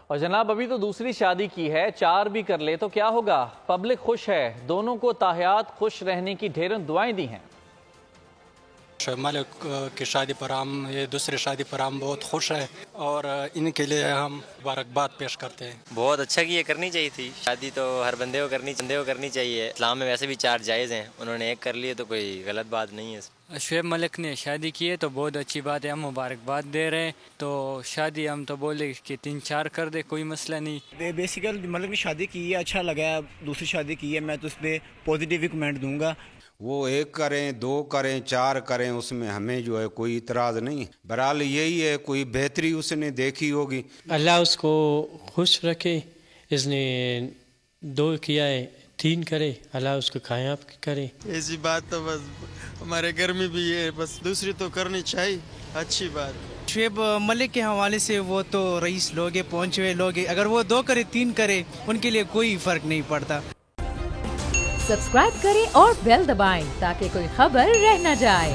اور جناب ابھی تو دوسری شادی کی ہے، 4 بھی کر لے تو کیا ہوگا؟ پبلک خوش ہے، دونوں کو تاحیات خوش رہنے کی ڈھیروں دعائیں دی ہیں۔ شعیب ملک کی شادی پر ہم یہ دوسری شادی پر ہم بہت خوش ہیں اور ان کے لیے ہم مبارکباد پیش کرتے ہیں۔ بہت اچھا کہ یہ کرنی چاہیے تھی، شادی تو ہر بندے کو کرنی چاہیے۔ اسلام میں ویسے بھی 4 جائز ہیں، انہوں نے 1 کر لیے تو کوئی غلط بات نہیں ہے۔ شعیب ملک نے شادی کی ہے تو بہت اچھی بات ہے، ہم مبارکباد دے رہے ہیں۔ تو شادی ہم تو بولے کہ 3-4 کر دے، کوئی مسئلہ نہیں۔ بیسیکل ملک نے شادی کی ہے، اچھا لگا ہے، دوسری شادی کی ہے، میں تو اس پہ پازیٹیو ہی کمنٹ دوں گا۔ وہ 1 کریں، 2 کریں، 4 کریں، اس میں ہمیں جو ہے کوئی اعتراض نہیں۔ بہرحال یہی ہے، کوئی بہتری اس نے دیکھی ہوگی۔ اللہ اس کو خوش رکھے، اس نے 2 کیا ہے 3 کرے، اللہ اس کو کامیاب کرے۔ ایسی بات تو بس ہمارے گھر میں بھی ہے، بس دوسری تو کرنی چاہیے، اچھی بات۔ شعیب ملک کے حوالے سے وہ تو رئیس لوگ ہیں، پہنچے ہوئے لوگ ہیں، اگر وہ 2 کرے 3 کرے ان کے لیے کوئی فرق نہیں پڑتا۔ سبسکرائب کریں اور بیل دبائیں تاکہ کوئی خبر رہ نہ جائے۔